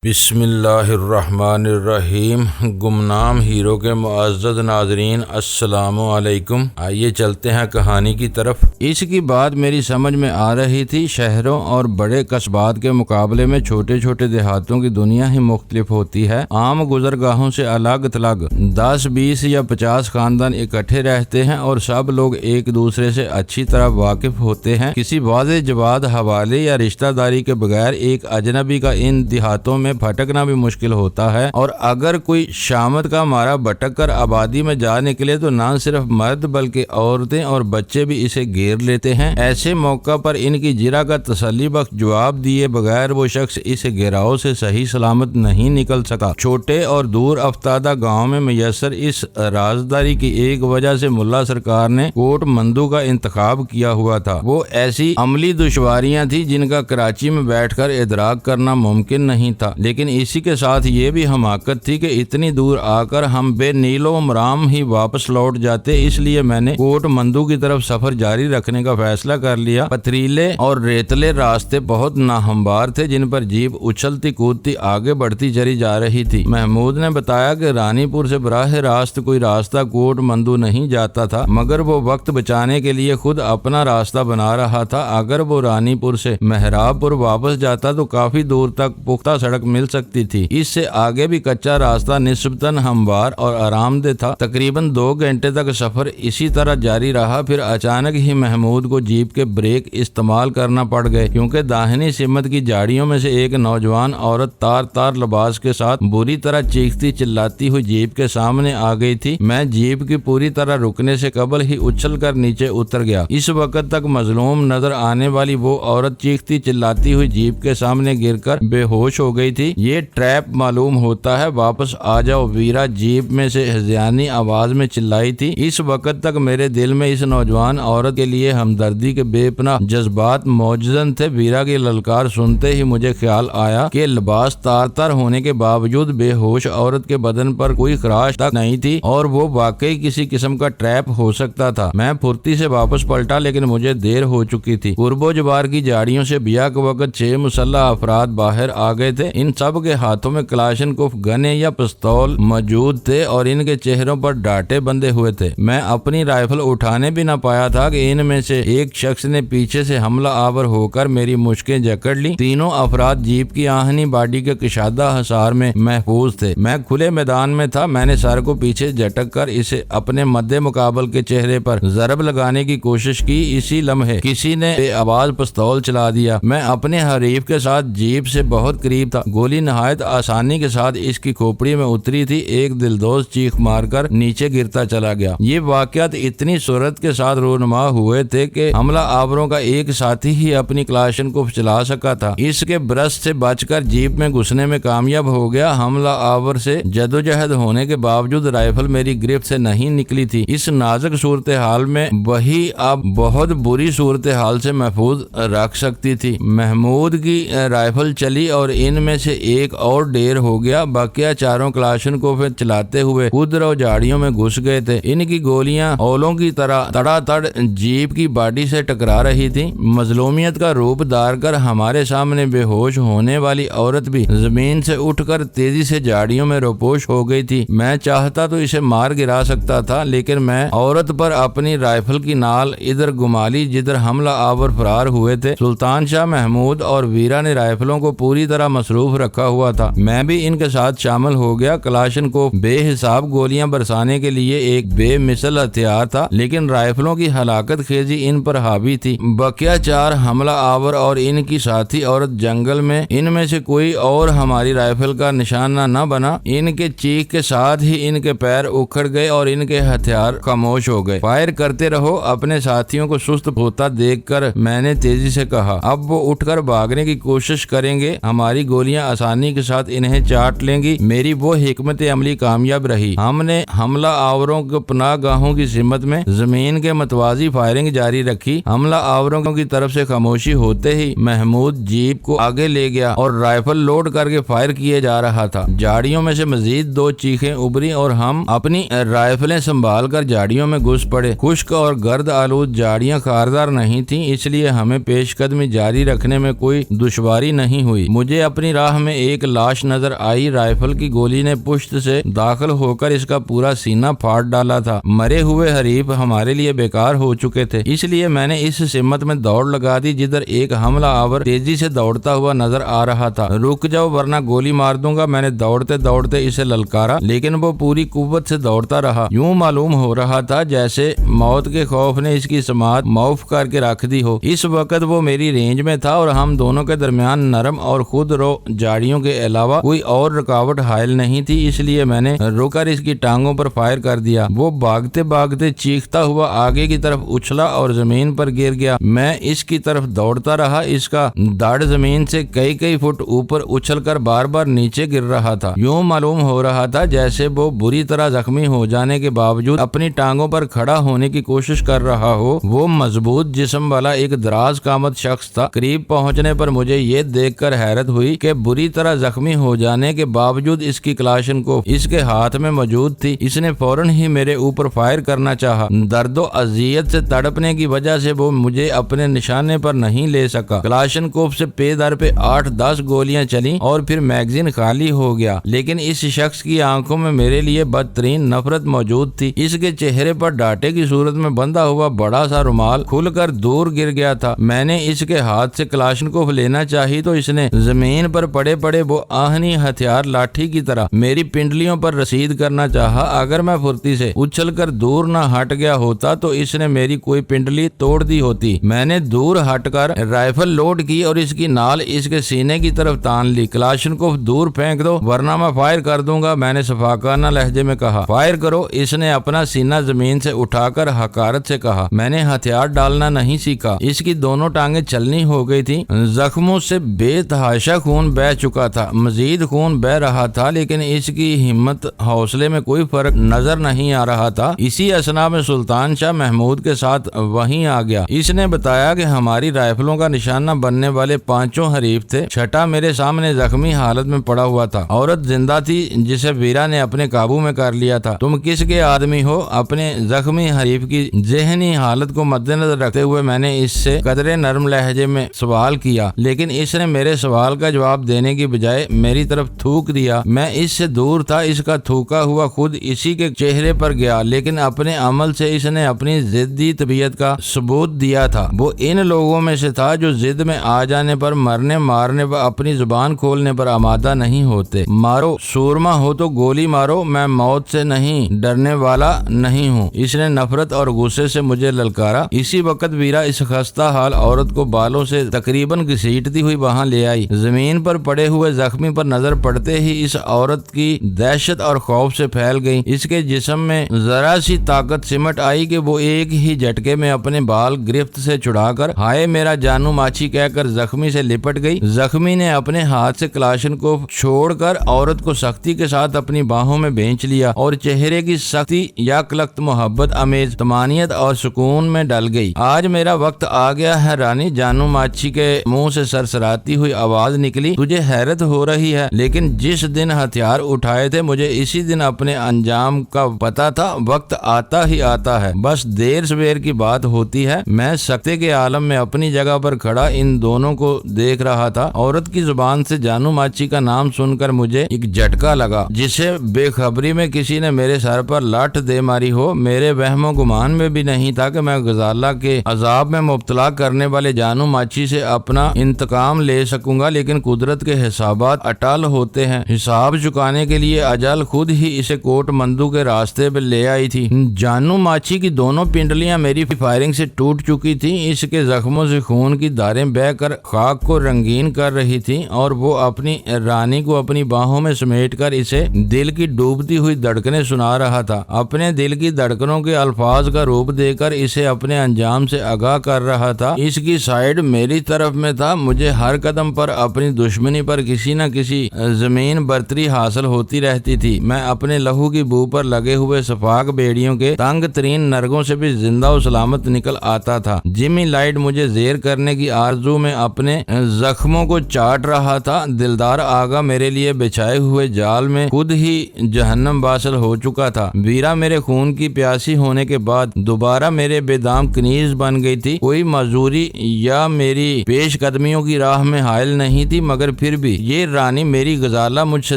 بسم اللہ الرحمن الرحیم۔ گمنام ہیرو کے معزز ناظرین، السلام علیکم۔ آئیے چلتے ہیں کہانی کی طرف۔ اس کی بات میری سمجھ میں آ رہی تھی۔ شہروں اور بڑے قصبات کے مقابلے میں چھوٹے چھوٹے دیہاتوں کی دنیا ہی مختلف ہوتی ہے۔ عام گزرگاہوں سے الگ تھلگ 10 20 یا 50 خاندان اکٹھے رہتے ہیں اور سب لوگ ایک دوسرے سے اچھی طرح واقف ہوتے ہیں۔ کسی واضح جواد حوالے یا رشتہ داری کے بغیر ایک اجنبی کا ان دیہاتوں میں بھٹکنا بھی مشکل ہوتا ہے، اور اگر کوئی شامت کا مارا بھٹک کر آبادی میں جا نکلے تو نہ صرف مرد بلکہ عورتیں اور بچے بھی اسے گھیر لیتے ہیں۔ ایسے موقع پر ان کی جرح کا تسلی بخش جواب دیے بغیر وہ شخص اس گھیراؤ سے صحیح سلامت نہیں نکل سکا۔ چھوٹے اور دور افتادہ گاؤں میں میسر اس رازداری کی ایک وجہ سے ملا سرکار نے کوٹ مندو کا انتخاب کیا ہوا تھا۔ وہ ایسی عملی دشواریاں تھیں جن کا کراچی میں بیٹھ کر ادراک کرنا ممکن نہیں تھا، لیکن اسی کے ساتھ یہ بھی حماقت تھی کہ اتنی دور آ کر ہم بے نیل و مرام ہی واپس لوٹ جاتے۔ اس لیے میں نے کوٹ مندو کی طرف سفر جاری رکھنے کا فیصلہ کر لیا۔ پتھریلے اور ریتلے راستے بہت ناہموار تھے جن پر جیپ اچھلتی کودتی آگے بڑھتی چلی جا رہی تھی۔ محمود نے بتایا کہ رانی پور سے براہ راست کوئی راستہ کوٹ مندو نہیں جاتا تھا، مگر وہ وقت بچانے کے لیے خود اپنا راستہ بنا رہا تھا۔ اگر وہ رانی پور سے مہراب پور واپس جاتا تو کافی دور تک پختہ سڑک مل سکتی تھی۔ اس سے آگے بھی کچا راستہ نسبتاً ہموار اور آرام دہ تھا۔ تقریباً 2 گھنٹے تک سفر اسی طرح جاری رہا۔ پھر اچانک ہی محمود کو جیپ کے بریک استعمال کرنا پڑ گئے، کیونکہ داہنی سمت کی جھاڑیوں میں سے ایک نوجوان عورت تار تار لباس کے ساتھ بری طرح چیختی چلاتی ہوئی جیپ کے سامنے آ گئی تھی۔ میں جیپ کی پوری طرح رکنے سے قبل ہی اچھل کر نیچے اتر گیا۔ اس وقت تک مظلوم نظر آنے والی وہ عورت چیختی چلاتی ہوئی جیپ کے سامنے گر کر بے ہوش ہو گئی تھی۔ یہ ٹریپ معلوم ہوتا ہے، واپس آ جاؤ، ویرا جیپ میں سے ہذیانی آواز میں چلائی تھی۔ اس وقت تک میرے دل میں اس نوجوان عورت کے لیے ہمدردی کے بے پناہ جذبات موجزن تھے۔ ویرا کی للکار سنتے ہی مجھے خیال آیا کہ لباس تار تار ہونے کے باوجود بے ہوش عورت کے بدن پر کوئی خراش تک نہیں تھی، اور وہ واقعی کسی قسم کا ٹریپ ہو سکتا تھا۔ میں پھرتی سے واپس پلٹا، لیکن مجھے دیر ہو چکی تھی۔ قرب و جوار کی جھاڑیوں سے بیاک وقت 6 مسلح افراد باہر آ گئے تھے۔ ان سب کے ہاتھوں میں کلاشنکوف گنے یا پستول موجود تھے اور ان کے چہروں پر ڈانٹے بندھے ہوئے تھے۔ میں اپنی رائفل اٹھانے بھی نہ پایا تھا کہ ان میں سے ایک شخص نے پیچھے سے حملہ آور ہو کر میری مشکیں جکڑ لی۔ تینوں افراد جیپ کی آہنی باڈی کے کشادہ حصار میں محفوظ تھے۔ میں کھلے میدان میں تھا۔ میں نے سر کو پیچھے جھٹک کر اسے اپنے مد مقابل کے چہرے پر ضرب لگانے کی کوشش کی۔ اسی لمحے کسی نے بے آواز پستول چلا دیا۔ میں اپنے حریف کے ساتھ جیپ سے بہت قریب تھا۔ گولی نہایت آسانی کے ساتھ اس کی کھوپڑی میں اتری تھی۔ ایک دلدوز چیخ مار کر نیچے گرتا چلا گیا۔ یہ واقعات اتنی سرعت کے ساتھ رونما ہوئے تھے کہ حملہ آوروں کا ایک ساتھی ہی اپنی کلاشنکوف چلا سکا تھا۔ اس کے برسٹ سے بچ کر جیپ میں گھسنے میں کامیاب ہو گیا۔ حملہ آور سے جدوجہد ہونے کے باوجود رائفل میری گرفت سے نہیں نکلی تھی۔ اس نازک صورتحال میں وہی اب بہت بری صورتحال سے محفوظ رکھ سکتی تھی۔ محمود کی رائفل چلی اور ان میں سے ایک اور ڈیر ہو گیا۔ بقیہ چاروں کلاشنکوف چلاتے ہوئے خود رو جھاڑیوں میں گھس گئے تھے۔ ان کی گولیاں اولوں کی طرح تڑا تڑ جیپ کی باڈی سے ٹکرا رہی تھی۔ مظلومیت کا روپ دھار کر ہمارے سامنے بے ہوش ہونے والی عورت بھی زمین سے اٹھ کر تیزی سے جھاڑیوں میں روپوش ہو گئی تھی۔ میں چاہتا تو اسے مار گرا سکتا تھا، لیکن میں عورت پر اپنی رائفل کی نال ادھر گما لی جدھر حملہ آور فرار ہوئے تھے۔ سلطان شاہ، محمود اور ویرا نے رائفلوں کو پوری طرح مصروف رکھا ہوا تھا۔ میں بھی ان کے ساتھ شامل ہو گیا۔ کلاشنکوف بے حساب گولیاں برسانے کے لیے ایک بے مثل ہتھیار تھا، لیکن رائفلوں کی ہلاکت خیزی ان پر حاوی تھی۔ بقیہ 4 حملہ آور اور ان کی ساتھی عورت جنگل میں، ان میں سے کوئی اور ہماری رائفل کا نشانہ نہ بنا۔ ان کے چیخ کے ساتھ ہی ان کے پیر اکھڑ گئے اور ان کے ہتھیار خاموش ہو گئے۔ فائر کرتے رہو۔ اپنے ساتھیوں کو سست ہوتا دیکھ کر میں نے تیزی سے کہا، اب وہ اٹھ کر بھاگنے کی کوشش کریں گے، ہماری گولیاں آسانی کے ساتھ انہیں چاٹ لیں گی۔ میری وہ حکمت عملی کامیاب رہی۔ ہم نے حملہ آوروں کے پناہ گاہوں کی سمت میں زمین کے متوازی فائرنگ جاری رکھی۔ حملہ آوروں کی طرف سے خاموشی ہوتے ہی محمود جیپ کو آگے لے گیا اور رائفل لوڈ کر کے فائر کیے جا رہا تھا۔ جھاڑیوں میں سے مزید 2 چیخیں ابری اور ہم اپنی رائفلیں سنبھال کر جھاڑیوں میں گھس پڑے۔ خشک اور گرد آلود جھاڑیاں خاردار نہیں تھیں، اس لیے ہمیں پیش قدمی جاری رکھنے میں کوئی دشواری نہیں ہوئی۔ مجھے اپنی راہ راہ میں ایک لاش نظر آئی۔ رائفل کی گولی نے پشت سے داخل ہو کر اس کا پورا سینہ پھاڑ ڈالا تھا۔ مرے ہوئے حریف ہمارے لیے بیکار ہو چکے تھے، اس لیے میں نے اس سمت میں دوڑ لگا دی جدھر ایک حملہ آور تیزی سے دوڑتا ہوا نظر آ رہا تھا۔ رک جاؤ ورنہ گولی مار دوں گا، میں نے دوڑتے دوڑتے اسے للکارا، لیکن وہ پوری قوت سے دوڑتا رہا۔ یوں معلوم ہو رہا تھا جیسے موت کے خوف نے اس کی سماعت معاف کر کے رکھ دی ہو۔ اس وقت وہ میری رینج میں تھا اور ہم دونوں کے درمیان نرم اور خود رو جاڑیوں کے علاوہ کوئی اور رکاوٹ حائل نہیں تھی، اس لیے میں نے رک کر اس کی ٹانگوں پر فائر کر دیا۔ وہ بھاگتے بھاگتے چیختا ہوا آگے کی طرف اچھلا اور زمین پر گر گیا۔ میں اس کی طرف دوڑتا رہا، اس کا دڑ زمین سے کئی فٹ اوپر اچھل کر بار بار نیچے گر رہا تھا۔ یوں معلوم ہو رہا تھا جیسے وہ بری طرح زخمی ہو جانے کے باوجود اپنی ٹانگوں پر کھڑا ہونے کی کوشش کر رہا ہو۔ وہ مضبوط جسم والا ایک دراز قامت شخص تھا۔ قریب پہنچنے پر مجھے یہ دیکھ کر حیرت ہوئی کہ بری طرح زخمی ہو جانے کے باوجود اس کی کلاشنکوف اس کے ہاتھ میں موجود تھی۔ اس نے فوراً ہی میرے اوپر فائر کرنا چاہا۔ درد و اذیت سے تڑپنے کی وجہ سے وہ مجھے اپنے نشانے پر نہیں لے سکا۔ کلاشنکوف سے پے در پہ 8-10 گولیاں چلیں اور پھر میگزین خالی ہو گیا، لیکن اس شخص کی آنکھوں میں میرے لیے بدترین نفرت موجود تھی۔ اس کے چہرے پر ڈانٹے کی صورت میں بندھا ہوا بڑا سا رومال کھل کر دور گر گیا تھا۔ میں نے اس کے ہاتھ سے کلاشنکوف لینا چاہی تو اس نے زمین پر پڑے وہ آہنی ہتھیار لاٹھی کی طرح میری پنڈلیوں پر رسید کرنا چاہا۔ اگر میں پھرتی سے اچھل کر دور نہ ہٹ گیا ہوتا تو اس نے میری کوئی پنڈلی توڑ دی ہوتی۔ میں نے دور ہٹ کر رائفل لوڈ کی اور اس کی نال اس کے سینے کی طرف تان لی۔ کلاشنکوف دور پھینک دو ورنہ میں فائر کر دوں گا، میں نے شفاقانہ لہجے میں کہا۔ فائر کرو، اس نے اپنا سینہ زمین سے اٹھا کر حقارت سے کہا۔ میں نے ہتھیار ڈالنا نہیں سیکھا۔ اس کی دونوں ٹانگیں چلنی ہو گئی تھی، زخموں سے بے تحاشا خون بہہ چکا تھا، مزید خون بہہ رہا تھا، لیکن اس کی ہمت حوصلے میں کوئی فرق نظر نہیں آ رہا تھا۔ اسی اثنا میں سلطان شاہ محمود کے ساتھ وہیں آ گیا۔ اس نے بتایا کہ ہماری رائفلوں کا نشانہ بننے والے 5 حریف تھے۔ چھٹا میرے سامنے زخمی حالت میں پڑا ہوا تھا۔ عورت زندہ تھی جسے ویرا نے اپنے قابو میں کر لیا تھا۔ تم کس کے آدمی ہو؟ اپنے زخمی حریف کی ذہنی حالت کو مد نظر رکھتے ہوئے میں نے اس سے قدرے نرم لہجے میں سوال کیا، لیکن اس نے میرے سوال کا جواب دینے کی بجائے میری طرف تھوک دیا۔ میں اس سے دور تھا، اس کا تھوکا ہوا خود اسی کے چہرے پر گیا، لیکن اپنے عمل سے اس نے اپنی ضدی طبیعت کا ثبوت دیا تھا۔ وہ ان لوگوں میں سے تھا جو ضد میں آ جانے پر مرنے مارنے پر اپنی زبان کھولنے پر آمادہ نہیں ہوتے۔ مارو، سورما ہو تو گولی مارو، میں موت سے نہیں ڈرنے والا نہیں ہوں، اس نے نفرت اور غصے سے مجھے للکارا۔ اسی وقت ویرا اس خستہ حال عورت کو بالوں سے تقریباً گھسیٹتی ہوئی وہاں لے آئی۔ زمین پر پڑے ہوئے زخمی پر نظر پڑتے ہی اس عورت کی دہشت اور خوف سے پھیل گئی۔ اس کے جسم میں ذرا سی طاقت سمٹ آئی کہ وہ ایک ہی جھٹکے میں اپنے بال گرفت سے چھڑا کر ہائے میرا جانو ماچھی کہہ کر زخمی سے لپٹ گئی۔ زخمی نے اپنے ہاتھ سے کلاشنکوف چھوڑ کر عورت کو سختی کے ساتھ اپنی باہوں میں بھینچ لیا اور چہرے کی سختی یا کلکت محبت امیز طمانینت اور سکون میں ڈل گئی۔ آج میرا وقت آ گیا ہے رانی، جانو ماچھی کے منہ سے سرسراتی ہوئی آواز نکلی۔ تجھے حیرت ہو رہی ہے، لیکن جس دن ہتھیار اٹھائے تھے مجھے اسی دن اپنے انجام کا پتا تھا۔ وقت آتا ہی آتا ہے، بس دیر سویر کی بات ہوتی ہے۔ میں سکتے کے عالم میں اپنی جگہ پر کھڑا ان دونوں کو دیکھ رہا تھا۔ عورت کی زبان سے جانو ماچھی کا نام سن کر مجھے ایک جھٹکا لگا، جسے بے خبری میں کسی نے میرے سر پر لاٹھ دے ماری ہو۔ میرے وہم و گمان میں بھی نہیں تھا کہ میں غزالہ کے عذاب میں مبتلا کرنے والے جانو ماچھی سے اپنا انتقام لے سکوں گا، لیکن قدرت کے حسابات اٹل ہوتے ہیں۔ حساب چکانے کے لیے اجل خود ہی اسے کوٹ مندو کے راستے پہ لے آئی تھی۔ جانو ماچھی کی دونوں پنڈلیاں میری فائرنگ سے ٹوٹ چکی تھیں۔ اس کے زخموں سے خون کی دھاریں بہہ کر خاک کو رنگین کر رہی تھیں اور وہ اپنی رانی کو اپنی باہوں میں سمیٹ کر اسے دل کی ڈوبتی ہوئی دھڑکنیں سنا رہا تھا۔ اپنے دل کی دھڑکنوں کے الفاظ کا روپ دے کر اسے اپنے انجام سے آگاہ کر رہا تھا۔ اس کی سائیڈ میری طرف میں تھا۔ مجھے ہر قدم پر اپنی دشمنی پر کسی نہ کسی زمین برتری حاصل ہوتی رہتی تھی۔ میں اپنے لہو کی بو پر لگے ہوئے شفاق بیڑیوں کے تنگ ترین نرگوں سے بھی زندہ و سلامت نکل آتا تھا۔ جمی لائٹ مجھے زیر کرنے کی آرزو میں اپنے زخموں کو چاٹ رہا تھا۔ دلدار آگا میرے لیے بچھائے ہوئے جال میں خود ہی جہنم واصل ہو چکا تھا۔ ویرا میرے خون کی پیاسی ہونے کے بعد دوبارہ میرے بے دام کنیز بن گئی تھی۔ کوئی معذوری یا میری پیش قدمیوں کی راہ میں حائل نہیں تھی، مگر پھر بھی یہ رانی میری غزالہ مجھ سے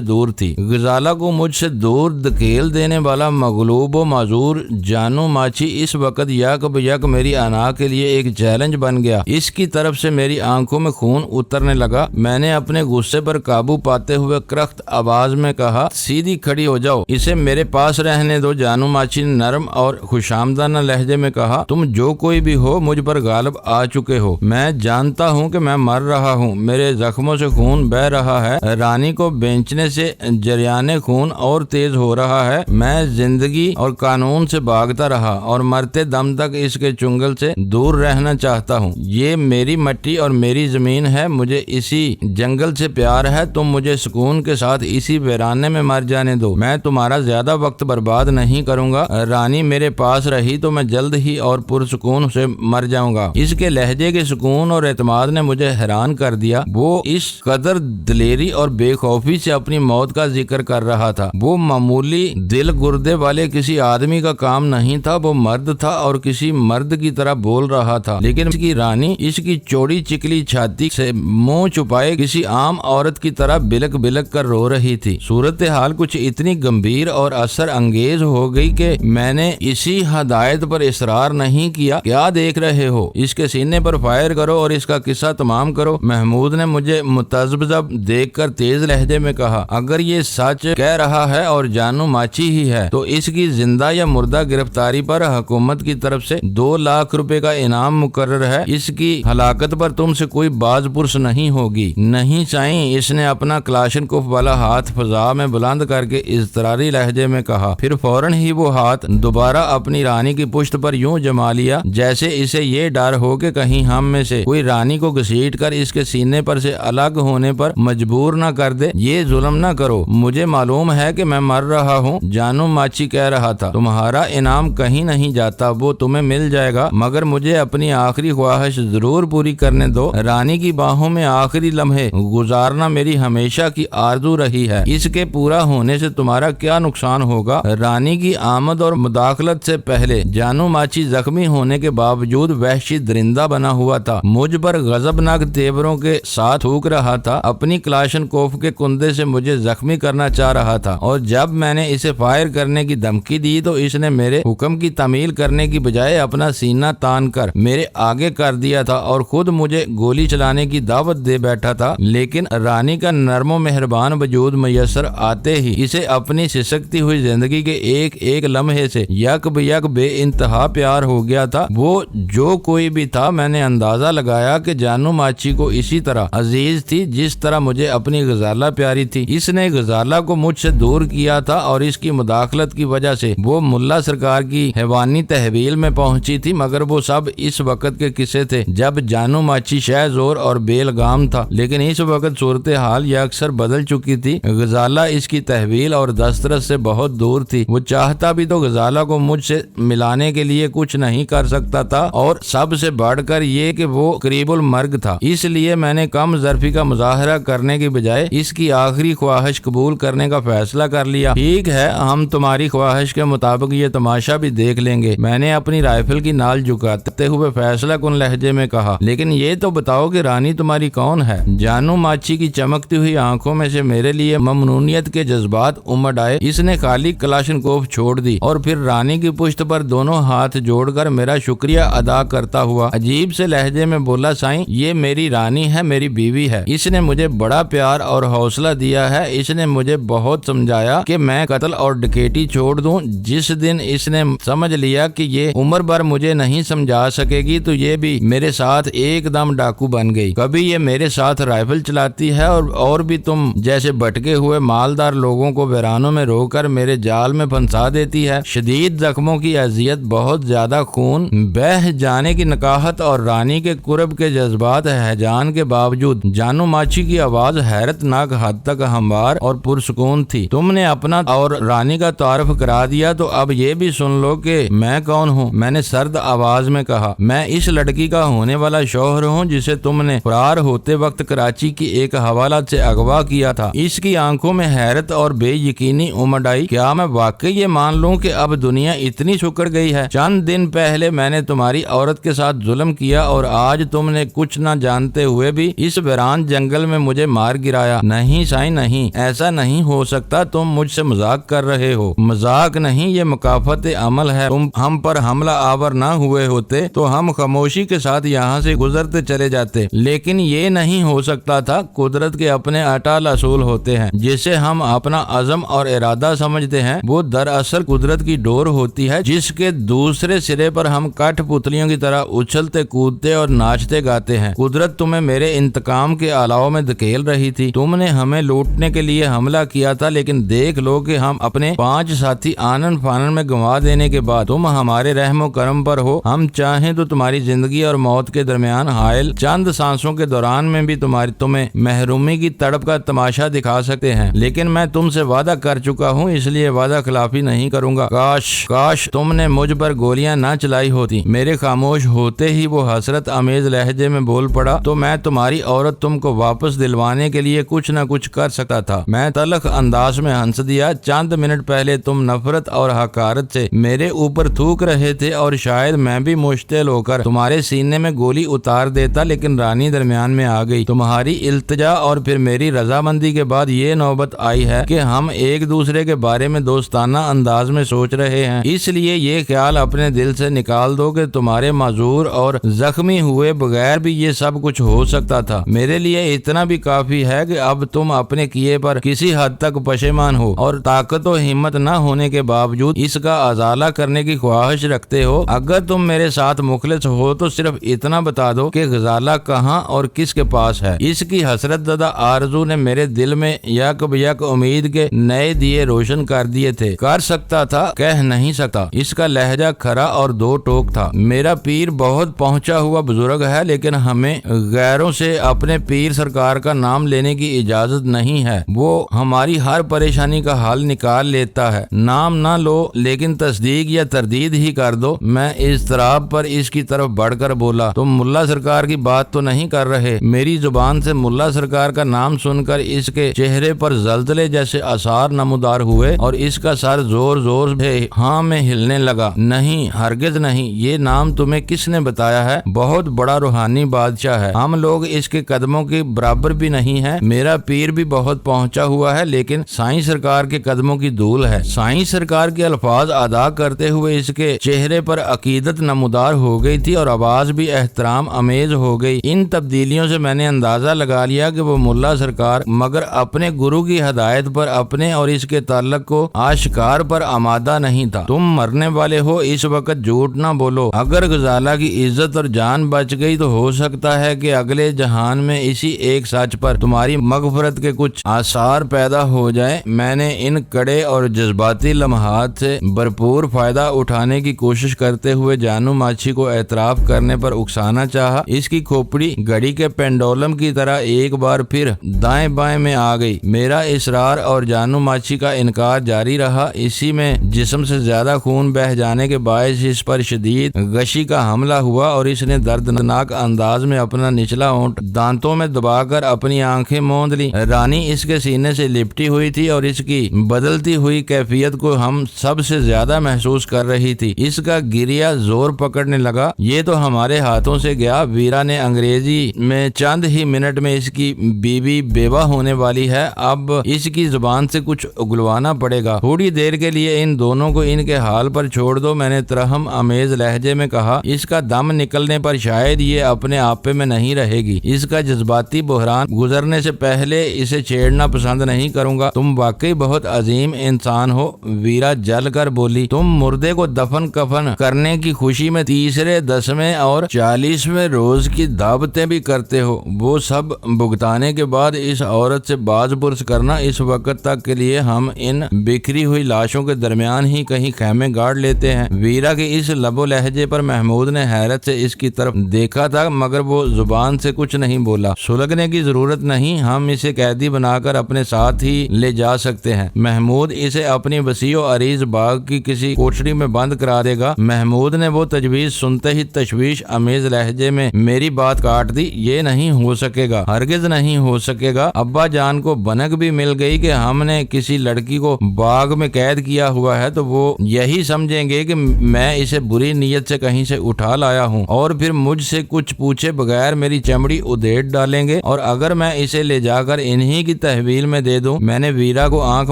دور تھی۔ غزالہ کو مجھ سے دور دھکیل دینے والا مغلوب و معذور جانو ماچی اس وقت یک بیک میری انا کے لیے ایک چیلنج بن گیا۔ اس کی طرف سے میری آنکھوں میں خون اترنے لگا۔ میں نے اپنے غصے پر قابو پاتے ہوئے کرخت آواز میں کہا، سیدھی کھڑی ہو جاؤ، اسے میرے پاس رہنے دو۔ جانو ماچی نے نرم اور خوشامدانہ لہجے میں کہا، تم جو کوئی بھی ہو مجھ پر غالب آ چکے ہو۔ میں جانتا ہوں کہ میں مر رہا ہوں، میرے زخموں سے خون بہ رہا ہے، رانی کو بینچنے سے جریان خون اور تیز ہو رہا ہے۔ میں زندگی اور قانون سے بھاگتا رہا اور مرتے دم تک اس کے چنگل سے دور رہنا چاہتا ہوں۔ یہ میری مٹی اور میری زمین ہے، مجھے اسی جنگل سے پیار ہے۔ تم مجھے سکون کے ساتھ اسی ویرانے میں مر جانے دو، میں تمہارا زیادہ وقت برباد نہیں کروں گا۔ رانی میرے پاس رہی تو میں جلد ہی اور پرسکون سے مر جاؤں گا۔ اس کے لہجے کے سکون اور اعتماد نے مجھے حیران کر دیا۔ وہ اس قدر دلیری اور بے خوفی سے اپنی موت کا ذکر کر رہا تھا۔ وہ معمولی دل گردے والے کسی آدمی کا کام نہیں تھا، وہ مرد تھا اور کسی مرد کی طرح بول رہا تھا، لیکن اس کی رانی اس کی چوڑی چکلی چھاتی سے منہ چھپائے کسی عام عورت کی طرح بلک بلک کر رو رہی تھی۔ صورتحال کچھ اتنی گمبھیر اور اثر انگیز ہو گئی کہ میں نے اسی ہدایت پر اصرار نہیں کیا، کیا دیکھ رہے ہو، اس کے سینے پر فائر کرو اور اس کا قصہ تمام کرو۔ محمود نے مجھے متذبذب دیکھ کر تیز لہجے میں کہا، اگر یہ سچ کہہ رہا ہے اور جانو ماچی ہی ہے تو اس کی زندہ یا مردہ گرفتاری پر حکومت کی طرف سے 2 لاکھ روپے کا انعام مقرر ہے۔ اس کی ہلاکت پر تم سے کوئی باز پرس نہیں ہوگی۔ نہیں سائیں، اس نے اپنا کلاشنکوف والا ہاتھ فضا میں بلند کر کے اضطراری لہجے میں کہا، پھر فوراً ہی وہ ہاتھ دوبارہ اپنی رانی کی پشت پر یوں جما لیا جیسے اسے یہ ڈر ہو کہ کہیں ہم میں سے کوئی رانی کو گھسیٹ کر اس کے سینے پر سے الگ ہونے پر مجبور نہ کر دے۔ یہ ظلم نہ کرو، مجھے معلوم ہے کہ میں مر رہا ہوں۔ جانو ماچی کہہ رہا تھا، تمہارا انعام کہیں نہیں جاتا، وہ تمہیں مل جائے گا، مگر مجھے اپنی آخری خواہش ضرور پوری کرنے دو۔ رانی کی باہوں میں آخری لمحے گزارنا میری ہمیشہ کی آرزو رہی ہے۔ اس کے پورا ہونے سے تمہارا کیا نقصان ہوگا؟ رانی کی آمد اور مداخلت سے پہلے جانو ماچی زخمی ہونے کے باوجود وحشی درندہ بنا ہوا تھا، مجھ پر غضبناک تیوروں کے ساتھ تھوک رہا تھا، اپنی کلاشنکوف کے کندے سے مجھے زخمی کرنا چاہ رہا تھا، اور جب میں نے اسے فائر کرنے کی دھمکی دی تو اس نے میرے حکم کی تعمیل کرنے کی بجائے اپنا سینہ تان کر میرے آگے کر دیا تھا اور خود مجھے گولی چلانے کی دعوت دے بیٹھا تھا۔ لیکن رانی کا نرم و مہربان وجود میسر آتے ہی اسے اپنی سسکتی ہوئی زندگی کے ایک ایک لمحے سے یک بیک بے انتہا پیار ہو گیا تھا۔ وہ جو کوئی بھی تھا، میں نے اندازہ لگایا کہ جانو ماچی کو اسی طرح عزیز تھی جس طرح مجھے اپنی غزالہ پیاری تھی۔ اس نے غزالہ کو مجھ سے دور کیا تھا اور اس کی مداخلت کی وجہ سے وہ ملا سرکار کی حیوانی تحویل میں پہنچی تھی، مگر وہ سب اس وقت کے قصے تھے جب جانو ماچی شہ زور اور بیلگام تھا۔ لیکن اس وقت صورتحال یہ اکثر بدل چکی تھی۔ غزالہ اس کی تحویل اور دسترس سے بہت دور تھی۔ وہ چاہتا بھی تو غزالہ کو مجھ سے ملانے کے لیے کچھ نہیں کر سکتا تھا، اور سب سے بڑھ کر یہ کہ وہ قریب المرگ تھا۔ اس لیے میں نے کم ظرفی کا مظاہرہ کرنے کی بجائے اس کی آخری خواہش قبول کرنے کا فیصلہ کر لیا۔ ٹھیک ہے، ہم تمہاری خواہش کے مطابق یہ تماشا بھی دیکھ لیں گے، میں نے اپنی رائفل کی نال جھکاتے ہوئے فیصلہ کن لہجے میں کہا، لیکن یہ تو بتاؤ کہ رانی تمہاری کون ہے؟ جانو ماچی کی چمکتی ہوئی آنکھوں میں سے میرے لیے ممنونیت کے جذبات امڈ آئے۔ اس نے خالی کلاشنکوف چھوڑ دی اور پھر رانی کی پشت پر دونوں ہاتھ جوڑ کر میرا شکریہ ادا کرتا ہوا عجیب سے لہجے میں بولا، سائیں، یہ میری رانی ہے، میری بیوی ہے، اس نے مجھے بڑا پیار اور حوصلہ دیا ہے، اس نے مجھے بہت سمجھایا کہ میں قتل اور ڈکیٹی چھوڑ دوں۔ جس دن اس نے سمجھ لیا کہ یہ عمر بھر مجھے نہیں سمجھا سکے گی تو یہ بھی میرے ساتھ ایک دم ڈاکو بن گئی۔ کبھی یہ میرے ساتھ رائفل چلاتی ہے اور بھی تم جیسے بھٹکے ہوئے مالدار لوگوں کو ویرانوں میں روک کر میرے جال میں پھنسا دیتی ہے۔ شدید زخموں کی اذیت، بہت زیادہ خون بہہ جانے کی نکاہت اور رانی کے قرب کے جذبات ہیجان کے باوجود جانو ماچی کی آواز حیرت ناک حد تک ہموار اور پرسکون تھی۔ تم نے اپنا اور رانی کا تعارف کرا دیا تو اب یہ بھی سن لو کہ میں کون ہوں، میں نے سرد آواز میں کہا۔ میں اس لڑکی کا ہونے والا شوہر ہوں جسے تم نے فرار ہوتے وقت کراچی کی ایک حوالہ سے اغوا کیا تھا۔ اس کی آنکھوں میں حیرت اور بے یقینی امڈ آئی۔ کیا میں واقعی یہ مان لوں کہ اب دنیا اتنی سکڑ گئی ہے؟ چند دن پہلے میں نے تمہاری عورت کے ساتھ ظلم کیا اور آج تم نے کچھ نہ جانتے ہوئے بھی اس ویران جنگل جنگل میں مجھے مار گرایا۔ نہیں سائیں نہیں، ایسا نہیں ہو سکتا، تم مجھ سے مذاق کر رہے ہو۔ مذاق نہیں، یہ مکافات عمل ہے۔ تم ہم پر حملہ آور نہ ہوئے ہوتے تو ہم خاموشی کے ساتھ یہاں سے گزرتے چلے جاتے، لیکن یہ نہیں ہو سکتا تھا۔ قدرت کے اپنے اٹل اصول ہوتے ہیں، جسے ہم اپنا عزم اور ارادہ سمجھتے ہیں، وہ دراصل قدرت کی ڈور ہوتی ہے جس کے دوسرے سرے پر ہم کٹ پتلیوں کی طرح اچھلتے کودتے اور ناچتے گاتے ہیں۔ قدرت تمہیں میرے انتقام کے آلاؤ میں دھکیل رہی تھی۔ تم نے ہمیں لوٹنے کے لیے حملہ کیا تھا، لیکن دیکھ لو کہ ہم اپنے 5 ساتھی آنن فانن میں گنوا دینے کے بعد تم ہمارے رحم و کرم پر ہو۔ ہم چاہیں تو تمہاری زندگی اور موت کے درمیان حائل چند سانسوں کے دوران میں بھی تمہیں محرومی کی تڑپ کا تماشا دکھا سکتے ہیں، لیکن میں تم سے وعدہ کر چکا ہوں، اس لیے وعدہ خلافی نہیں کروں گا۔ کاش تم نے مجھ پر گولیاں نہ چلائی ہوتی۔ میرے خاموش ہوتے ہی وہ حسرت امیز لہجے میں بول پڑا، تو میں تمہاری عورت تم کو واپس دلوانے کے لیے کچھ نہ کچھ کر سکتا تھا۔ میں تلخ انداز میں ہنس دیا۔ چند منٹ پہلے تم نفرت اور حقارت سے میرے اوپر تھوک رہے تھے، اور شاید میں بھی مشتعل ہو کر تمہارے سینے میں گولی اتار دیتا، لیکن رانی درمیان میں آ گئی۔ تمہاری التجا اور پھر میری رضامندی کے بعد یہ نوبت آئی ہے کہ ہم ایک دوسرے کے بارے میں دوستانہ انداز میں سوچ رہے ہیں، اس لیے یہ خیال اپنے دل سے نکال دو کہ تمہارے معذور اور زخمی ہوئے بغیر بھی یہ سب کچھ ہو سکتا تھا۔ میرے لیے اتنا بھی کافی ہے کہ اب تم اپنے کیے پر کسی حد تک پشیمان ہو، اور طاقت و ہمت نہ ہونے کے باوجود اس کا ازالہ کرنے کی خواہش رکھتے ہو۔ اگر تم میرے ساتھ مخلص ہو تو صرف اتنا بتا دو کہ غزالہ کہاں اور کس کے پاس ہے۔ اس کی حسرت زدہ آرزو نے میرے دل میں یک بیک امید کے نئے دیے روشن کر دیے تھے۔ کر سکتا تھا، کہہ نہیں سکتا۔ اس کا لہجہ کھرا اور دو ٹوک تھا۔ میرا پیر بہت پہنچا ہوا بزرگ ہے، لیکن ہمیں غیروں سے اپنے پیر سرکار کا نام لینے کی اجازت نہیں ہے۔ وہ ہماری ہر پریشانی کا حل نکال لیتا ہے۔ نام نہ لو، لیکن تصدیق یا تردید ہی کر دو۔ میں اضطراب پر اس کی طرف بڑھ کر بولا، تم ملا سرکار کی بات تو نہیں کر رہے؟ میری زبان سے ملا سرکار کا نام سن کر اس کے چہرے پر زلزلے جیسے آثار نمودار ہوئے، اور اس کا سر زور زور سے ہاں میں ہلنے لگا۔ نہیں، ہرگز نہیں۔ یہ نام تمہیں کس نے بتایا ہے؟ بہت بڑا روحانی بادشاہ ہے، ہم لوگ اس کے قدموں کے برابر بھی نہیں ہیں۔ میرا پیر بھی بہت پہنچا ہوا ہے، لیکن سائیں سرکار کے قدموں کی دھول ہے۔ سائیں سرکار کے الفاظ ادا کرتے ہوئے اس کے چہرے پر عقیدت نمودار ہو گئی تھی، اور آواز بھی احترام امیز ہو گئی۔ ان تبدیلیوں سے میں نے اندازہ لگا لیا کہ وہ ملا سرکار مگر اپنے گرو کی ہدایت پر اپنے اور اس کے تعلق کو آشکار پر آمادہ نہیں تھا۔ تم مرنے والے ہو، اس وقت جھوٹ نہ بولو۔ اگر غزالہ کی عزت اور جان بچ گئی تو ہو سکتا ہے کہ اگلے جہان میں اسی ایک سچ پر تمہاری مغفرت کے کچھ آثار پیدا ہو جائے۔ میں نے ان کڑے اور جذباتی لمحات سے بھرپور فائدہ اٹھانے کی کوشش کرتے ہوئے جانو ماچھی کو اعتراف کرنے پر اکسانا چاہا۔ اس کی کھوپڑی گھڑی کے پینڈولم کی طرح ایک بار پھر دائیں بائیں میں آ گئی۔ میرا اصرار اور جانو ماچھی کا انکار جاری رہا۔ اسی میں جسم سے زیادہ خون بہ جانے کے باعث اس پر شدید غشی کا حملہ ہوا، اور اس نے دردناک انداز میں اپنا نچلا اونٹ دانتوں میں دبا کر اپنی آنکھیں موند لی۔ رانی اس کے سینے سے لپٹی ہوئی تھی، اور اس کی بدلتی ہوئی کیفیت کو ہم سب سے زیادہ محسوس کر رہی تھی۔ اس کا گریا زور پکڑنے لگا۔ یہ تو ہمارے ہاتھوں سے گیا۔ ویرا نے انگریزی میں چند ہی منٹ میں اس کی بیوی بیوہ ہونے والی ہے، اب اس کی زبان سے کچھ اگلوانا پڑے گا۔ تھوڑی دیر کے لیے ان دونوں کو ان کے حال پر چھوڑ دو، میں نے ترحم امیز لہجے میں کہا۔ اس کا دم نکلنے پر شاید یہ اپنے آپے میں نہیں رہے گی۔ اس کا جذباتی بحران گزرنے سے پہلے اسے چھیڑنا پسند نہیں کروں گا۔ تم واقعی بہت عظیم انسان ہو، ویرا جل کر بولی۔ تم مردے کو دفن کفن کرنے کی خوشی میں تیسرے 10ویں اور 40ویں روز کی دعوتیں بھی کرتے ہو۔ وہ سب بھگتانے کے بعد اس عورت سے باز پرس کرنا، اس وقت تک کے لیے ہم ان بکھری ہوئی لاشوں کے درمیان ہی کہیں خیمے گاڑ لیتے ہیں۔ ویرا کے اس لب و لہجے پر محمود نے حیرت سے اس کی طرف دیکھا تھا، مگر وہ زبان سے کچھ نہیں بولا۔ سلگنے کی ضرورت نہیں، ہم اسے قیدی بنا کر اپنے ساتھ ہی لے جا سکتے ہیں۔ محمود اسے اپنی وسیع و عریض باغ کی کسی کوٹھری میں بند کرا دے گا۔ محمود نے وہ تجویز سنتے ہی تشویش امیز لہجے میں میری بات کاٹ دی۔ یہ نہیں ہو سکے گا، ہرگز نہیں ہو سکے گا۔ ابا جان کو بنک بھی مل گئی کہ ہم نے کسی لڑکی کو باغ میں قید کیا ہوا ہے، تو وہ یہی سمجھیں گے کہ میں اسے بری نیت سے کہیں سے اٹھا لایا ہوں، اور پھر مجھ سے کچھ پوچھے بغیر میری چمڑی ادھیڑ ڈالیں گے۔ اور اگر میں اسے لے جا کر انہی کی تحویل میں دے دوں؟ میں نے ویرا کو آنکھ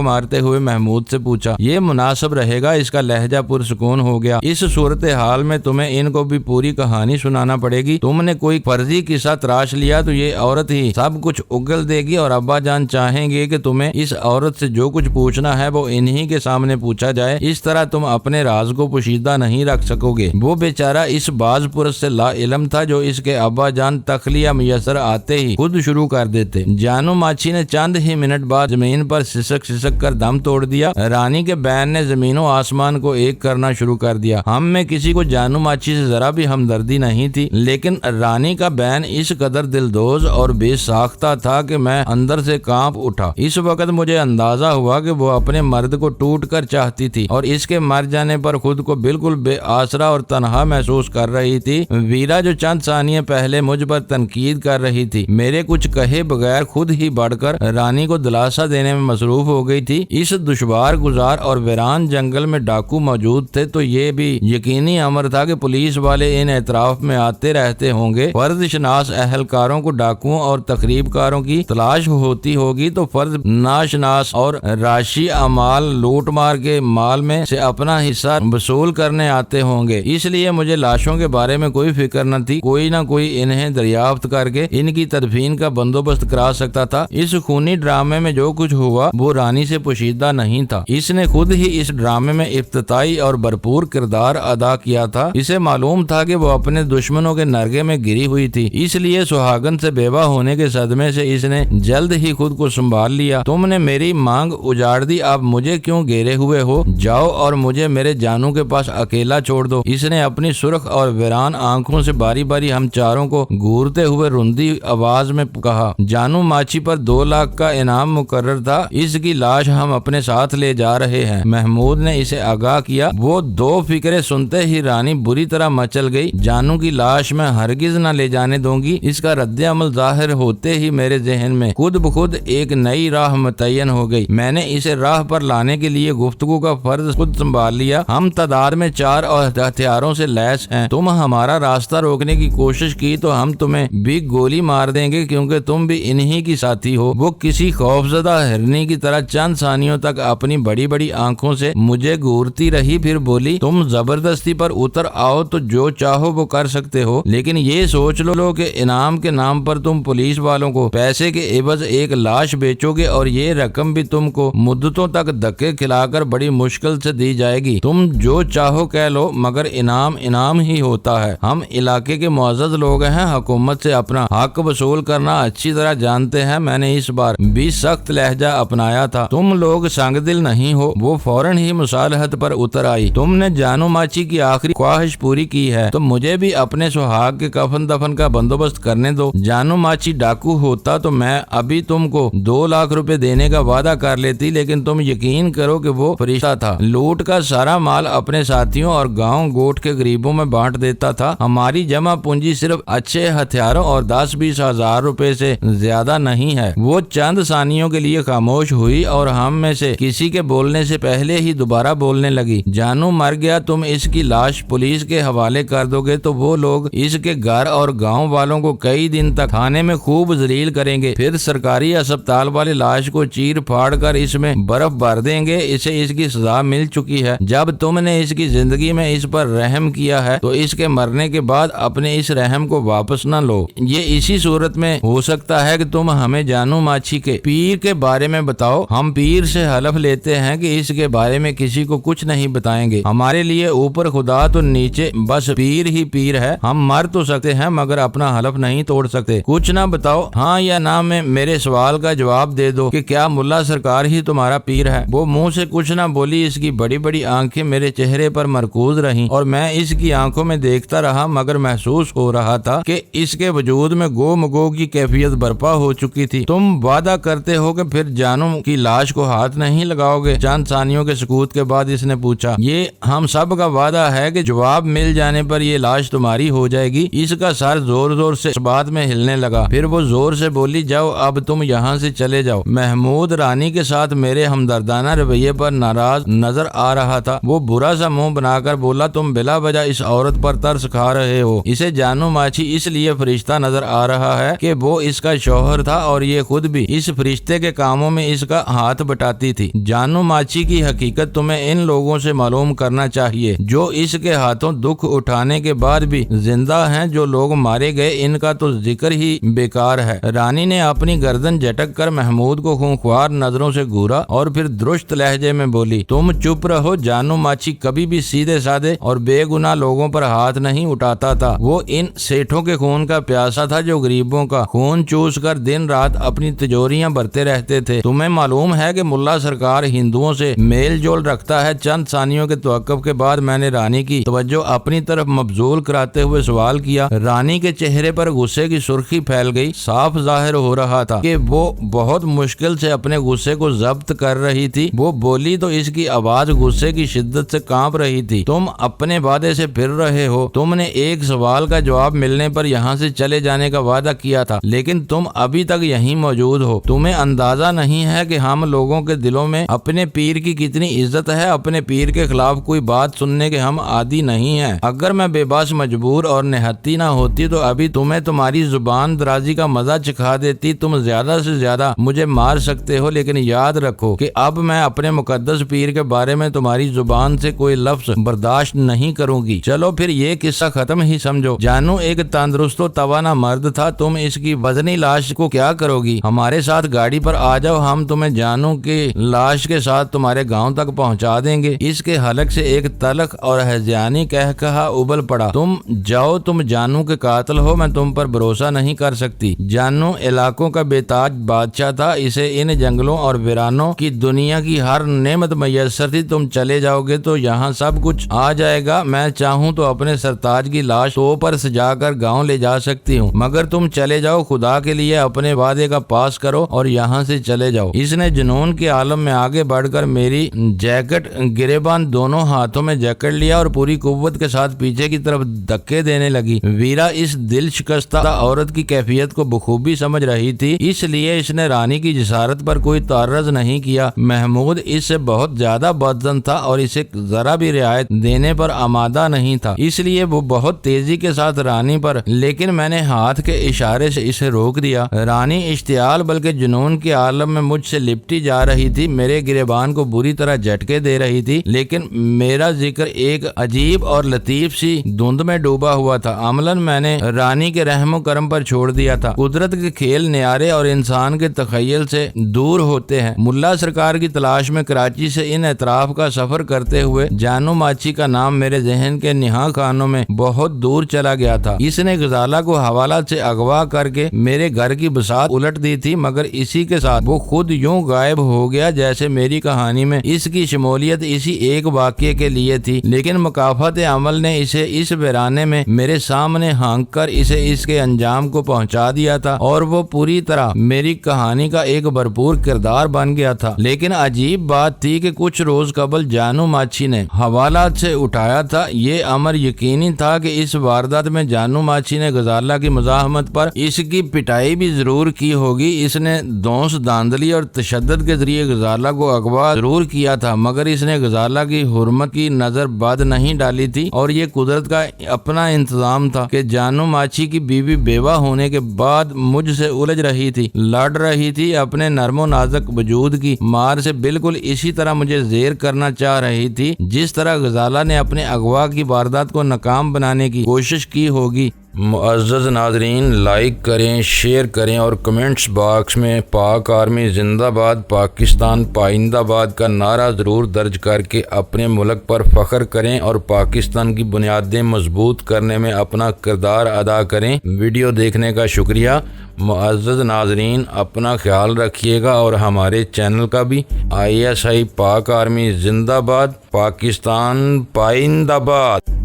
مارتے ہوئے محمود سے پوچھا۔ یہ مناسب رہے گا، اس کا لہجہ پرسکون ہو گیا۔ اس صورتحال میں تمہیں ان کو بھی پوری کہانی سنانا پڑے گی۔ تم نے کوئی فرضی قصہ تراش لیا تو یہ عورت ہی سب کچھ اگل دے گی، اور ابا جان چاہیں گے کہ تمہیں اس عورت سے جو کچھ پوچھنا ہے وہ انہی کے سامنے پوچھا جائے۔ اس طرح تم اپنے راز کو پوشیدہ نہیں رکھ سکو گے۔ وہ بیچارہ اس باز پرس سے لا علم تھا جو اس کے ابا جان تخلیہ میسر آتے ہی خود شروع کر دیتے۔ جانو ماچی نے چند ہی منٹ بعد زمین پر سسک سسک کر دم توڑ دیا۔ رانی کے بین نے زمین و آسمان کو ایک کرنا شروع کر دیا۔ ہم میں کسی کو جانو ماچی سے ذرا بھی ہمدردی نہیں تھی، لیکن رانی کا بین اس قدر دلدوز اور بے ساختہ تھا کہ میں اندر سے کانپ اٹھا۔ اس وقت مجھے اندازہ ہوا کہ وہ اپنے مرد کو ٹوٹ کر چاہتی تھی اور اس کے مر جانے پر خود کو بالکل بے آسرا اور تنہا محسوس کر رہی تھی۔ ویرا جو چند ثانیے پہلے مجھ پر تنقید کر رہی تھی، میرے کچھ کہے بغیر خود ہی بڑھ کر رانی کو دلاسا دینے میں مصروف ہو گئی تھی۔ اس دشوار گزار اور ویران جنگل میں ڈاکو موجود تھے تو یہ بھی یقینی امر تھا کہ پولیس والے ان اطراف میں آتے رہتے ہوں گے۔ فرد شناس اہلکاروں کو ڈاکوؤں اور تخریب کاروں کی تلاش ہوتی ہوگی تو فرد ناشناس اور راشی اعمال لوٹ مار کے مال میں سے اپنا حصہ وصول کرنے آتے ہوں گے۔ اس لیے مجھے لاشوں کے بارے میں کوئی فکر نہ تھی۔ کوئی نہ کوئی انہیں دریافت کر کے ان کی تدفین کا بندوبست کرا سکتا تھا۔ اس خونی ڈرامے میں جو کچھ ہوا وہ رانی سے پوشیدہ نہیں تھا۔ اس نے خود ہی اس ڈرامے میں افتتاحی اور بھرپور کردار ادا کیا تھا۔ اسے معلوم تھا کہ وہ اپنے دشمنوں کے نرگے میں گری ہوئی تھی، اس لیے سہاگن سے بیوہ ہونے کے صدمے سے اس نے جلد ہی خود کو سنبھال لیا۔ تم نے میری مانگ اجاڑ دی، اب مجھے کیوں گھیرے ہوئے ہو؟ جاؤ اور مجھے میرے جانو کے پاس اکیلا چھوڑ دو۔ اس نے اپنی سرخ اور ویران آنکھوں سے باری باری ہم چاروں کو گورتے ہوئے رندی آواز میں کہا۔ جانو ماچی پر 2 لاکھ کا انعام مقرر تھا، اس کی لاش ہم اپنے ساتھ لے جا رہے ہیں، محمود نے اسے آگاہ کیا۔ وہ 2 فکرے سنتے ہی رانی بری طرح مچل گئی۔ جانو کی لاش میں ہرگز نہ لے جانے دوں گی۔ اس کا رد عمل ظاہر ہوتے ہی میرے ذہن میں خود بخود ایک نئی راہ متعین ہو گئی۔ میں نے اسے راہ پر لانے کے لیے گفتگو کا فرض خود سنبھال لیا۔ ہم تعداد میں 4 اور ہتھیاروں سے لیس ہیں۔ تم ہمارا راستہ روکنے کی کوشش کی تو ہم تمہیں بھی گولی مار دیں گے، کیونکہ تم بھی انہی کی ساتھی ہو۔ وہ کسی خوفزدہ ہرنی کی طرح چند ثانیوں تک اپنی بڑی بڑی آنکھوں سے مجھے گورتی رہی، پھر بولی، تم زبردستی پر اتر آؤ تو جو چاہو وہ کر سکتے ہو، لیکن یہ سوچ لو کہ انعام کے نام پر تم پولیس والوں کو پیسے کے عوض ایک لاش بیچو گے، اور یہ رقم بھی تم کو مدتوں تک دھکے کھلا کر بڑی مشکل سے دی جائے گی۔ تم جو چاہو کہہ لو، مگر انعام انعام ہی ہوتا ہے۔ ہم علاقے کے معزز لوگ ہیں، حکومت سے اپنا حق وصول کرنا اچھی طرح جانتے ہیں۔ میں نے اس بار بھی سخت لہجہ اپنایا تھا۔ تم لوگ سنگ دل نہیں ہو۔ وہ فوراً ہی مصالحت پر اتر آئی۔ تم نے جانو ماچی کی آخری خواہش پوری کی ہے تو مجھے بھی اپنے سہاگ کے کفن دفن کا بندوبست کرنے دو۔ جانو ماچی ڈاکو ہوتا تو میں ابھی تم کو 2 لاکھ روپے دینے کا وعدہ کر لیتی، لیکن تم یقین کرو کہ وہ فرشتہ تھا۔ لوٹ کا سارا مال اپنے ساتھیوں اور گاؤں گوٹ کے غریبوں میں بانٹ دیتا تھا۔ ہماری جمع پونجی صرف اچھے ہتھیاروں اور 10-20 ہزار روپے سے زیادہ نہیں ہے۔ وہ چند ثانیوں کے لیے خاموش ہوئی اور ہم میں سے کسی کے بولنے سے پہلے ہی دوبارہ بولنے لگی۔ جانو مر گیا، تم اس کی لاش پولیس کے حوالے کر دو گے تو وہ لوگ اس کے گھر اور گاؤں والوں کو کئی دن تک تھانے میں خوب ذلیل کریں گے، پھر سرکاری اسپتال والے لاش کو چیر پھاڑ کر اس میں برف بھر دیں گے۔ اسے اس کی سزا مل چکی ہے۔ جب تم نے اس کی زندگی میں اس پر رحم کیا ہے تو اس کے مرنے کے بعد اپنے اس رحم کو واپس نہ لو۔ یہ اسی صورت میں ہو سکتا ہے کہ تم ہمیں جانو ماچی کے پیر کے بارے میں بتاؤ۔ ہم پیر سے حلف لیتے ہیں کہ اس کے بارے میں کسی کو کچھ نہیں بتائیں گے۔ ہمارے لیے اوپر خدا تو نیچے بس پیر ہی پیر ہے۔ ہم مر تو سکتے ہیں مگر اپنا حلف نہیں توڑ سکتے۔ کچھ نہ بتاؤ، ہاں یا نہ میں میرے سوال کا جواب دے دو کہ کیا ملا سرکار ہی تمہارا پیر ہے؟ وہ منہ سے کچھ نہ بولی۔ اس کی بڑی بڑی آنکھیں میرے چہرے پر مرکوز رہیں اور میں اس کی آنکھوں میں دیکھتا رہا، مگر محسوس ہو رہا تھا کہ اس کے وجود میں گو مگو کی کیفیت برپا ہو چکی تھی۔ تم وعدہ کرتے ہو کہ پھر جانو کی لاش کو ہاتھ نہیں لگاؤ گے؟ چند ثانیوں کے سکوت کے بعد اس نے پوچھا۔ یہ ہم سب کا وعدہ ہے کہ جواب مل جانے پر یہ لاش تمہاری ہو جائے گی۔ اس کا سر زور زور سے اس بات میں ہلنے لگا، پھر وہ زور سے بولی، جاؤ اب تم یہاں سے چلے جاؤ۔ محمود رانی کے ساتھ میرے ہمدردانہ رویے پر ناراض نظر آ رہا تھا۔ وہ برا سا منہ بنا کر بولا، تم بلا وجہ اس عورت پر ترس کھا رہے ہو۔ اسے جانو ماچی اس لیے فرشتہ نظر آ رہا ہے ہے کہ وہ اس کا شوہر تھا اور یہ خود بھی اس فرشتے کے کاموں میں اس کا ہاتھ بٹاتی تھی۔ جانو ماچی کی حقیقت تمہیں ان لوگوں سے معلوم کرنا چاہیے جو اس کے ہاتھوں دکھ اٹھانے کے بعد بھی زندہ ہیں۔ جو لوگ مارے گئے ان کا تو ذکر ہی بیکار ہے۔ رانی نے اپنی گردن جھٹک کر محمود کو خونخوار نظروں سے گھورا اور پھر درست لہجے میں بولی، تم چپ رہو۔ جانو ماچی کبھی بھی سیدھے سادے اور بے گناہ لوگوں پر ہاتھ نہیں اٹھاتا تھا۔ وہ ان سیٹھوں کے خون کا پیاسا تھا جو غریبوں کا خون چوس کر دن رات اپنی تجوریاں بھرتے رہتے تھے۔ تمہیں معلوم ہے کہ ملا سرکار ہندوؤں سے میل جول رکھتا ہے۔ چند ثانیوں کے توقف کے بعد میں نے رانی کی توجہ اپنی طرف مبذول کراتے ہوئے سوال کیا۔ رانی کے چہرے پر غصے کی سرخی پھیل گئی۔ صاف ظاہر ہو رہا تھا کہ وہ بہت مشکل سے اپنے غصے کو ضبط کر رہی تھی۔ وہ بولی تو اس کی آواز غصے کی شدت سے کانپ رہی تھی۔ تم اپنے وعدے سے پھر رہے ہو۔ تم نے ایک سوال کا جواب ملنے پر یہاں سے چلے جانے کا وعدہ کیا تھا لیکن تم ابھی تک یہیں موجود ہو۔ تمہیں اندازہ نہیں ہے کہ ہم لوگوں کے دلوں میں اپنے پیر کی کتنی عزت ہے۔ اپنے پیر کے خلاف کوئی بات سننے کے ہم عادی نہیں ہیں۔ اگر میں بے بس مجبور اور نہتی نہ ہوتی تو ابھی تمہیں تمہاری زبان درازی کا مزہ چکھا دیتی۔ تم زیادہ سے زیادہ مجھے مار سکتے ہو لیکن یاد رکھو کہ اب میں اپنے مقدس پیر کے بارے میں تمہاری زبان سے کوئی لفظ برداشت نہیں کروں گی۔ چلو پھر یہ قصہ ختم ہی سمجھو۔ جانو ایک تندرست و توانا مرد تھا۔ تم اس کی وزنی لاش کو کیا کرو گی؟ ہمارے ساتھ گاڑی پر آ جاؤ، ہم تمہیں جانو کی لاش کے ساتھ تمہارے گاؤں تک پہنچا دیں گے۔ اس کے حلق سے ایک تلخ اور ہذیانی کہا ابل پڑا۔ تم جاؤ، تم جانو کے قاتل ہو، میں تم پر بھروسہ نہیں کر سکتی۔ جانو علاقوں کا بے تاج بادشاہ تھا، اسے ان جنگلوں اور ویرانوں کی دنیا کی ہر نعمت میسر تھی۔ تم چلے جاؤ گے تو یہاں سب کچھ آ جائے گا۔ میں چاہوں تو اپنے سرتاج کی لاش تو پر سجا کر گاؤں لے جا سکتی ہوں، مگر تم چلے جاؤ، خدا کے لیے اپنے وعدے کا پاس کرو اور یہاں سے چلے جاؤ۔ اس نے جنون کے عالم میں آگے بڑھ کر میری جیکٹ گریبان دونوں ہاتھوں میں جکڑ لیا اور پوری قوت کے ساتھ پیچھے کی طرف دھکے دینے لگی۔ ویرا اس دل شکستہ عورت کی کیفیت کو بخوبی سمجھ رہی تھی، اس لیے اس نے رانی کی جسارت پر کوئی تعرض نہیں کیا۔ محمود اس سے بہت زیادہ بدظن تھا اور اسے ذرا بھی رعایت دینے پر آمادہ نہیں تھا، اس لیے وہ بہت تیزی کے ساتھ رانی پر، لیکن میں نے ہاتھ کے اشارے سے اسے روک دیا۔ رانی اشتعال بلکہ جنون کے عالم میں مجھ سے لپٹی جا رہی تھی، میرے گریبان کو بری طرح جھٹکے دے رہی تھی، لیکن میرا ذکر ایک عجیب اور لطیف سی دھند میں ڈوبا ہوا تھا۔ عملاً میں نے رانی کے رحم و کرم پر چھوڑ دیا تھا۔ قدرت کے کھیل نیارے اور انسان کے تخیل سے دور ہوتے ہیں۔ ملا سرکار کی تلاش میں کراچی سے ان اطراف کا سفر کرتے ہوئے جانو ماچی کا نام میرے ذہن کے نہا خانوں میں بہت دور چلا گیا تھا۔ اس نے غزالہ کو حوالات سے اغوا کر کے میرے گھر کی بساط الٹ دی تھی، مگر اسی کے ساتھ وہ خود یوں غائب ہو گیا جیسے میری کہانی میں اس کی شمولیت اسی ایک واقعے کے لیے تھی، لیکن مکافات عمل نے اسے اس ویرانے میں میرے سامنے ہانک کر اسے اس کے انجام کو پہنچا دیا تھا اور وہ پوری طرح میری کہانی کا ایک بھرپور کردار بن گیا تھا۔ لیکن عجیب بات تھی کہ کچھ روز قبل جانو ماچی نے حوالات سے اٹھایا تھا۔ یہ امر یقینی تھا کہ اس واردات میں جانو ماچی نے غزالہ کی مزاحمت پر اس کی پٹائی بھی ضرور کی ہوگی۔ اس نے دونس داندلی اور تشدد کے ذریعے غزالہ کو اغوا ضرور کیا تھا، مگر اس نے غزالہ کی حرمت کی نظر بد نہیں ڈالی تھی اور یہ قدرت کا اپنا انتظام تھا کہ جانو ماچی کی بیوی بیوہ ہونے کے بعد مجھ سے الجھ رہی تھی، لڑ رہی تھی، اپنے نرم و نازک وجود کی مار سے بالکل اسی طرح مجھے زیر کرنا چاہ رہی تھی جس طرح غزالہ نے اپنے اغوا کی واردات کو ناکام بنانے کی کوشش کی ہوگی۔ معزز ناظرین، لائک کریں، شیئر کریں اور کمنٹس باکس میں پاک آرمی زندہ باد، پاکستان پائندہ باد کا نعرہ ضرور درج کر کے اپنے ملک پر فخر کریں اور پاکستان کی بنیادیں مضبوط کرنے میں اپنا کردار ادا کریں۔ ویڈیو دیکھنے کا شکریہ۔ معزز ناظرین، اپنا خیال رکھیے گا اور ہمارے چینل کا بھی۔ ISI پاک آرمی زندہ باد، پاکستان پائندہ باد۔